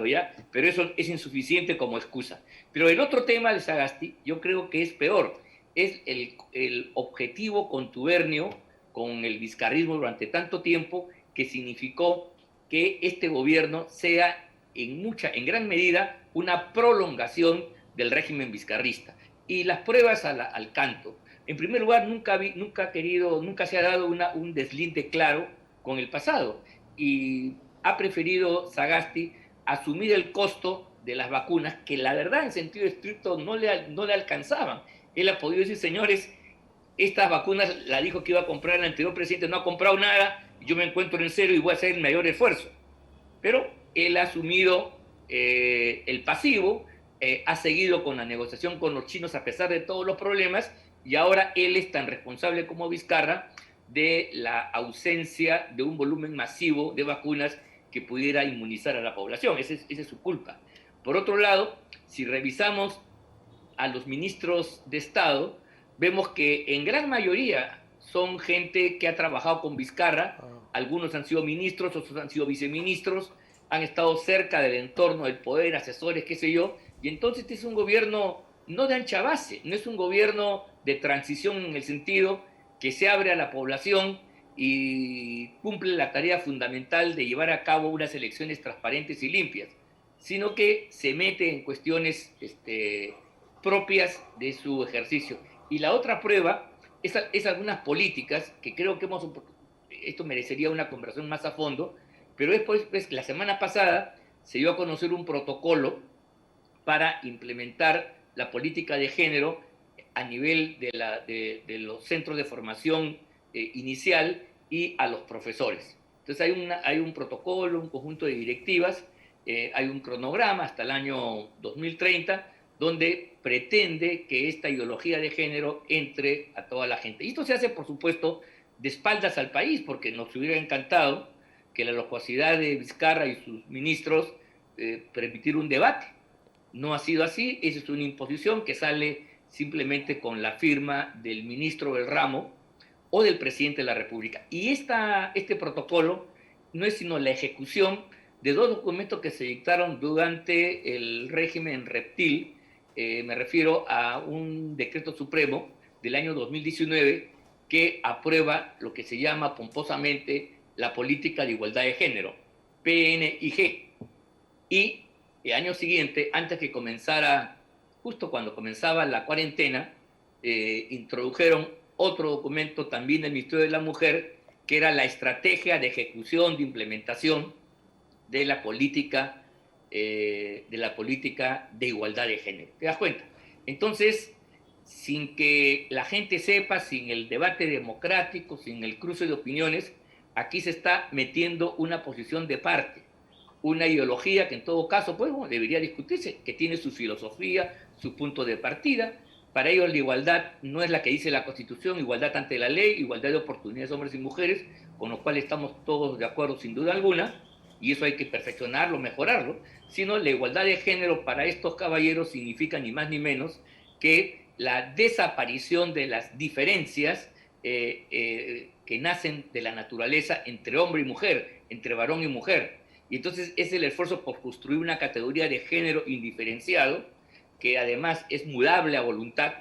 ¿Ya? Pero eso es insuficiente como excusa. Pero el otro tema de Sagasti, yo creo que es peor, es el objetivo contubernio con el vizcarrismo durante tanto tiempo, que significó que este gobierno sea en gran medida una prolongación del régimen vizcarrista. Y las pruebas al canto. En primer lugar, nunca se ha dado un deslinde claro con el pasado. Y ha preferido Sagasti asumir el costo de las vacunas, que la verdad en sentido estricto no le alcanzaban. Él ha podido decir, señores, estas vacunas la dijo que iba a comprar el anterior presidente, no ha comprado nada, yo me encuentro en cero y voy a hacer el mayor esfuerzo. Pero él ha asumido el pasivo, ha seguido con la negociación con los chinos a pesar de todos los problemas, y ahora él es tan responsable como Vizcarra de la ausencia de un volumen masivo de vacunas que pudiera inmunizar a la población. Esa es su culpa. Por otro lado, si revisamos a los ministros de Estado, vemos que en gran mayoría son gente que ha trabajado con Vizcarra, algunos han sido ministros, otros han sido viceministros, han estado cerca del entorno del poder, asesores, qué sé yo, y entonces este es un gobierno no de ancha base, no es un gobierno de transición en el sentido que se abre a la población y cumple la tarea fundamental de llevar a cabo unas elecciones transparentes y limpias, sino que se mete en cuestiones propias de su ejercicio. Y la otra prueba es algunas políticas que creo que esto merecería una conversación más a fondo, pero después la semana pasada se dio a conocer un protocolo para implementar la política de género a nivel de los centros de formación inicial y a los profesores. Entonces hay un protocolo, un conjunto de directivas, hay un cronograma hasta el año 2030, donde pretende que esta ideología de género entre a toda la gente. Y esto se hace, por supuesto, de espaldas al país, porque nos hubiera encantado que la locuacidad de Vizcarra y sus ministros permitir un debate. No ha sido así, esa es una imposición que sale simplemente con la firma del ministro del ramo o del presidente de la República. Y este protocolo no es sino la ejecución de dos documentos que se dictaron durante el régimen reptil. Me refiero a un decreto supremo del año 2019 que aprueba lo que se llama pomposamente la política de igualdad de género, PNIG. Y el año siguiente, antes que comenzara, justo cuando comenzaba la cuarentena, introdujeron otro documento también del Ministerio de la Mujer, que era la estrategia de ejecución, de implementación de la política de igualdad de género. ¿Te das cuenta? Entonces, sin que la gente sepa, sin el debate democrático, sin el cruce de opiniones, aquí se está metiendo una posición de parte, una ideología que en todo caso pues, bueno, debería discutirse, que tiene su filosofía, su punto de partida. Para ellos la igualdad no es la que dice la Constitución, igualdad ante la ley, igualdad de oportunidades de hombres y mujeres, con lo cual estamos todos de acuerdo sin duda alguna, y eso hay que perfeccionarlo, mejorarlo, sino la igualdad de género para estos caballeros significa ni más ni menos que la desaparición de las diferencias que nacen de la naturaleza entre hombre y mujer, entre varón y mujer. Y entonces es el esfuerzo por construir una categoría de género indiferenciado, que además es mudable a voluntad,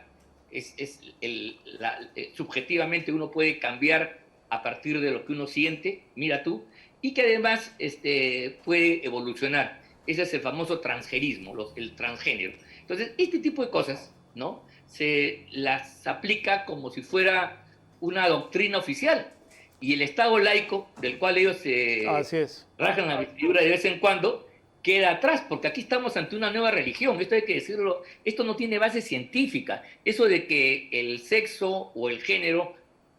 subjetivamente uno puede cambiar a partir de lo que uno siente, mira tú, y que además puede evolucionar. Ese es el famoso transgerismo, el transgénero. Entonces, este tipo de cosas, ¿no? Se las aplica como si fuera una doctrina oficial. Y el Estado laico, del cual ellos se rajan la vestidura de vez en cuando, queda atrás, porque aquí estamos ante una nueva religión. Esto hay que decirlo, esto no tiene base científica. Eso de que el sexo o el género,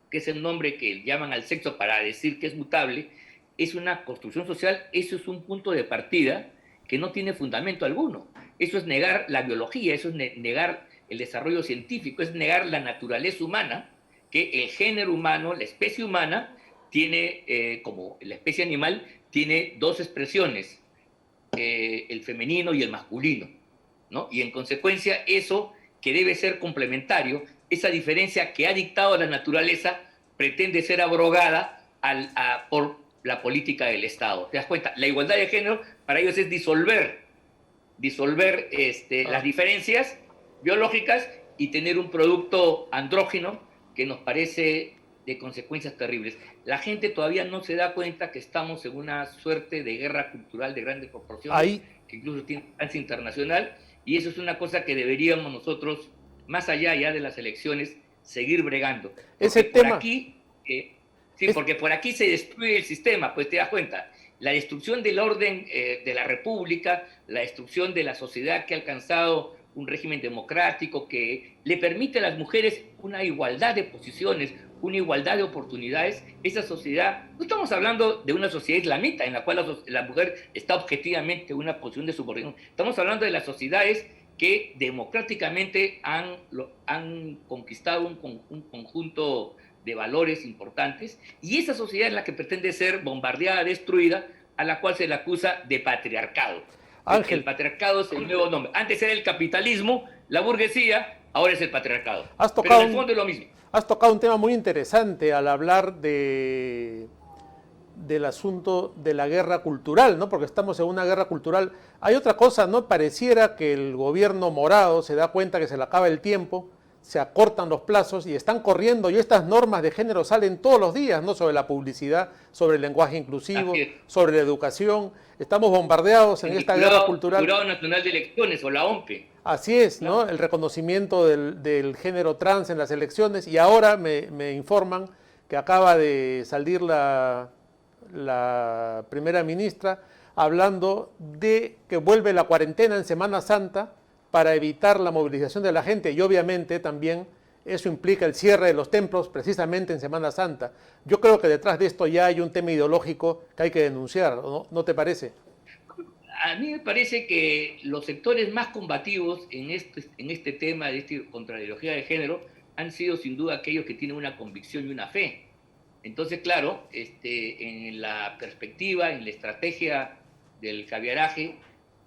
que es el nombre que llaman al sexo para decir que es mutable, es una construcción social, eso es un punto de partida que no tiene fundamento alguno. Eso es negar la biología, eso es negar el desarrollo científico, es negar la naturaleza humana, que el género humano, la especie humana, tiene, como la especie animal, tiene dos expresiones, el femenino y el masculino, ¿no? Y en consecuencia eso, que debe ser complementario, esa diferencia que ha dictado la naturaleza, pretende ser abrogada por la política del Estado. ¿Te das cuenta? La igualdad de género para ellos es disolver las diferencias biológicas y tener un producto andrógeno que nos parece de consecuencias terribles. La gente todavía no se da cuenta que estamos en una suerte de guerra cultural de grandes proporciones, que incluso tiene alcance internacional, y eso es una cosa que deberíamos nosotros, más allá ya de las elecciones, seguir bregando. Ese tema... Aquí, porque por aquí se destruye el sistema, pues te das cuenta. La destrucción del orden de la república, la destrucción de la sociedad que ha alcanzado un régimen democrático que le permite a las mujeres una igualdad de posiciones, una igualdad de oportunidades. Esa sociedad, no estamos hablando de una sociedad islamita en la cual la mujer está objetivamente en una posición de subordinación. Estamos hablando de las sociedades que democráticamente han conquistado un conjunto de valores importantes, y esa sociedad es la que pretende ser bombardeada, destruida, a la cual se le acusa de patriarcado. Ángel, el patriarcado es el nuevo nombre. Antes era el capitalismo, la burguesía, ahora es el patriarcado. Pero en el fondo es lo mismo. Has tocado un tema muy interesante al hablar del asunto de la guerra cultural, ¿no? Porque estamos en una guerra cultural. Hay otra cosa, ¿no? Pareciera que el gobierno morado se da cuenta que se le acaba el tiempo, se acortan los plazos y están corriendo, y estas normas de género salen todos los días, ¿no? Sobre la publicidad, sobre el lenguaje inclusivo, sobre la educación. Estamos bombardeados en esta guerra cultural. El Jurado Nacional de Elecciones, o la OMPE. Así es, ¿no? El reconocimiento del género trans en las elecciones, y ahora me informan que acaba de salir la primera ministra hablando de que vuelve la cuarentena en Semana Santa para evitar la movilización de la gente, y obviamente también eso implica el cierre de los templos precisamente en Semana Santa. Yo creo que detrás de esto ya hay un tema ideológico que hay que denunciar, ¿no te parece? A mí me parece que los sectores más combativos en este tema contra la ideología de género han sido sin duda aquellos que tienen una convicción y una fe. Entonces, claro, en la perspectiva, en la estrategia del caviaraje,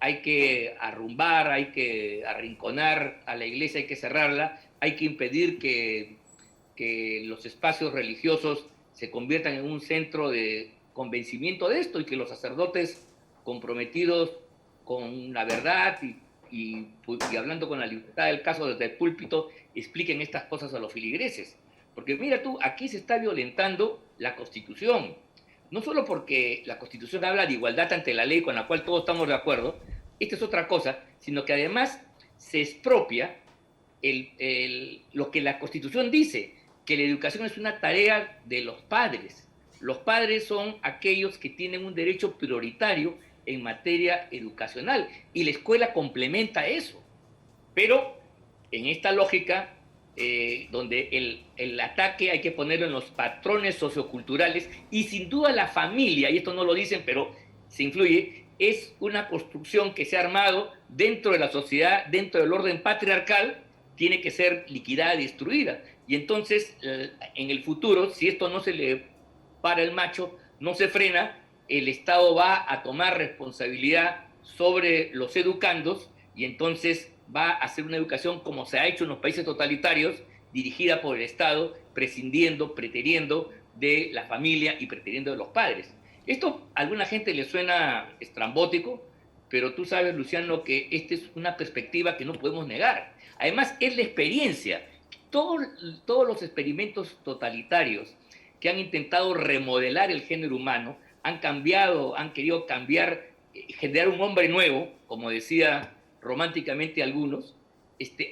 hay que arrumbar, hay que arrinconar a la iglesia, hay que cerrarla, hay que impedir que los espacios religiosos se conviertan en un centro de convencimiento de esto, y que los sacerdotes comprometidos con la verdad y hablando con la libertad del caso desde el púlpito expliquen estas cosas a los feligreses. Porque mira tú, aquí se está violentando la Constitución. No solo porque la Constitución habla de igualdad ante la ley, con la cual todos estamos de acuerdo, esta es otra cosa, sino que además se expropia lo que la Constitución dice, que la educación es una tarea de los padres. Los padres son aquellos que tienen un derecho prioritario en materia educacional, y la escuela complementa eso. Pero en esta lógica, donde el ataque hay que ponerlo en los patrones socioculturales, y sin duda la familia, y esto no lo dicen, pero se influye, es una construcción que se ha armado dentro de la sociedad, dentro del orden patriarcal, tiene que ser liquidada y destruida. Y entonces, en el futuro, si esto no se le para el macho, no se frena, el Estado va a tomar responsabilidad sobre los educandos, y entonces va a hacer una educación como se ha hecho en los países totalitarios, dirigida por el Estado, pretendiendo de la familia y pretendiendo de los padres. Esto a alguna gente le suena estrambótico, pero tú sabes, Luciano, que esta es una perspectiva que no podemos negar. Además, es la experiencia. Todos los experimentos totalitarios que han intentado remodelar el género humano han querido cambiar, generar un hombre nuevo, como decía románticamente algunos,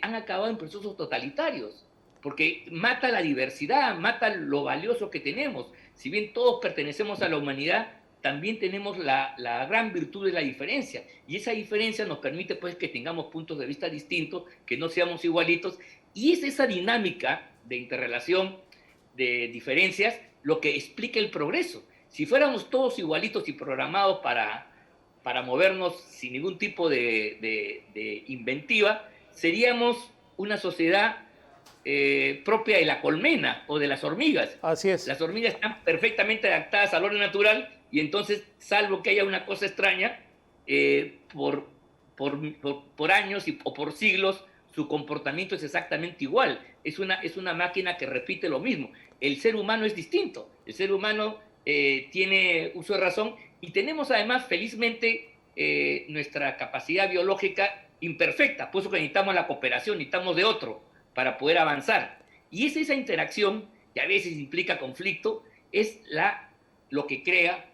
han acabado en procesos totalitarios, porque mata la diversidad, mata lo valioso que tenemos. Si bien todos pertenecemos a la humanidad, también tenemos la gran virtud de la diferencia, y esa diferencia nos permite pues que tengamos puntos de vista distintos, que no seamos igualitos, y es esa dinámica de interrelación de diferencias lo que explica el progreso. Si fuéramos todos igualitos y programados para movernos sin ningún tipo de inventiva, seríamos una sociedad propia de la colmena o de las hormigas. Así es. Las hormigas están perfectamente adaptadas al orden natural, y entonces, salvo que haya una cosa extraña, por años o por siglos, su comportamiento es exactamente igual. Es una máquina que repite lo mismo. El ser humano es distinto. El ser humano tiene uso de razón, y tenemos además, felizmente, nuestra capacidad biológica imperfecta, por eso que necesitamos la cooperación, necesitamos de otro para poder avanzar. Y es esa interacción, que a veces implica conflicto, es lo que crea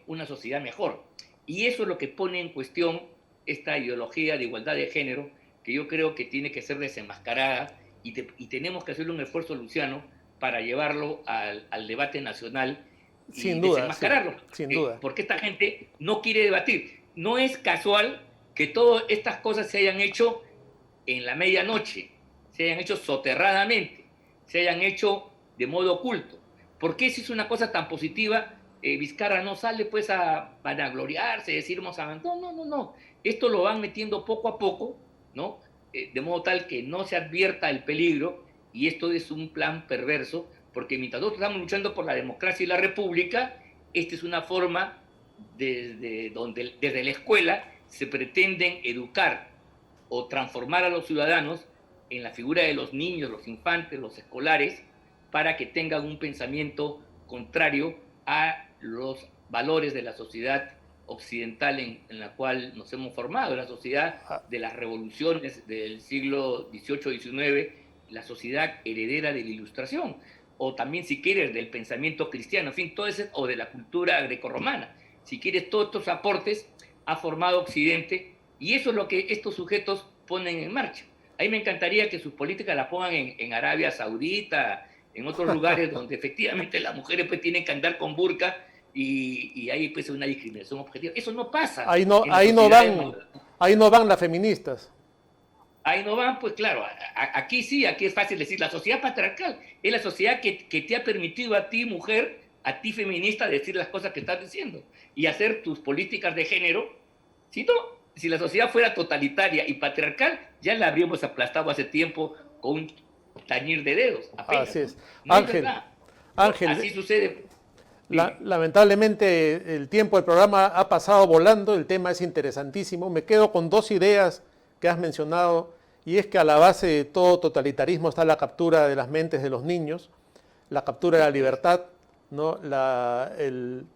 una sociedad mejor. Y eso es lo que pone en cuestión esta ideología de igualdad de género, que yo creo que tiene que ser desenmascarada, y tenemos que hacer un esfuerzo, Luciano, para llevarlo al debate nacional y Sin duda, desenmascararlo. sí, sin duda. Porque esta gente no quiere debatir. No es casual que todas estas cosas se hayan hecho en la medianoche, se hayan hecho soterradamente, se hayan hecho de modo oculto. ¿Por qué si es una cosa tan positiva, Vizcarra no sale pues a vanagloriarse, decir vamos a avanzar? No. Esto lo van metiendo poco a poco, ¿no? De modo tal que no se advierta el peligro, y esto es un plan perverso, porque mientras nosotros estamos luchando por la democracia y la república, esta es una forma donde desde la escuela se pretenden educar o transformar a los ciudadanos en la figura de los niños, los infantes, los escolares, para que tengan un pensamiento contrario a los valores de la sociedad occidental en la cual nos hemos formado, la sociedad de las revoluciones del siglo XVIII, XIX, la sociedad heredera de la Ilustración, o también, si quieres, del pensamiento cristiano, en fin, todo eso, o de la cultura grecorromana. Si quieres, todos estos aportes ha formado Occidente, y eso es lo que estos sujetos ponen en marcha. A mí me encantaría que sus políticas las pongan en Arabia Saudita, en otros lugares donde efectivamente las mujeres pues tienen que andar con burka, y ahí pues una discriminación objetiva. Eso no pasa. Ahí no van las feministas. Ahí no van, pues claro, aquí sí, aquí es fácil decir, la sociedad patriarcal es la sociedad que te ha permitido a ti, mujer, a ti, feminista, decir las cosas que estás diciendo y hacer tus políticas de género. Si no, si la sociedad fuera totalitaria y patriarcal, ya la habríamos aplastado hace tiempo con un tañir de dedos. Apenas, así es. ¿no? Ángel, Así sucede. Lamentablemente el tiempo del programa ha pasado volando, el tema es interesantísimo. Me quedo con dos ideas que has mencionado, y es que a la base de todo totalitarismo está la captura de las mentes de los niños, la captura de la libertad, ¿no?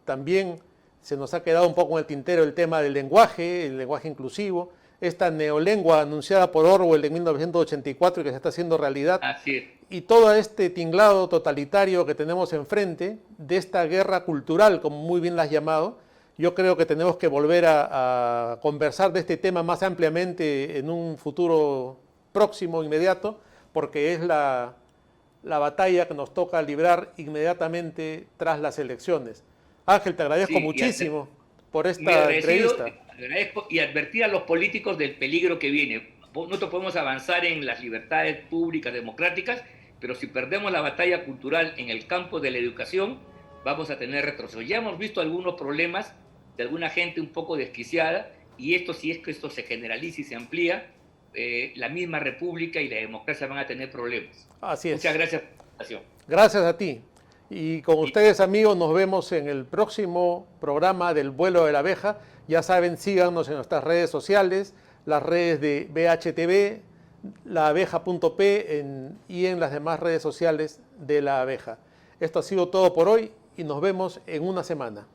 También se nos ha quedado un poco en el tintero el tema del lenguaje, el lenguaje inclusivo, esta neolengua anunciada por Orwell en 1984 y que se está haciendo realidad. Así es. Y todo este tinglado totalitario que tenemos enfrente, de esta guerra cultural, como muy bien la has llamado, yo creo que tenemos que volver a conversar de este tema más ampliamente en un futuro próximo, inmediato, porque es la batalla que nos toca librar inmediatamente tras las elecciones. Ángel, te agradezco muchísimo por esta entrevista. Agradezco y advertir a los políticos del peligro que viene. Nosotros podemos avanzar en las libertades públicas, democráticas, pero si perdemos la batalla cultural en el campo de la educación, vamos a tener retroceso. Ya hemos visto algunos problemas de alguna gente un poco desquiciada, y esto, si es que esto se generaliza y se amplía, la misma república y la democracia van a tener problemas. Así es. Muchas gracias por la invitación. Gracias a ti. Y con ustedes, amigos, nos vemos en el próximo programa del Vuelo de la Abeja. Ya saben, síganos en nuestras redes sociales, las redes de BHTV, laabeja.p y en las demás redes sociales de La Abeja. Esto ha sido todo por hoy y nos vemos en una semana.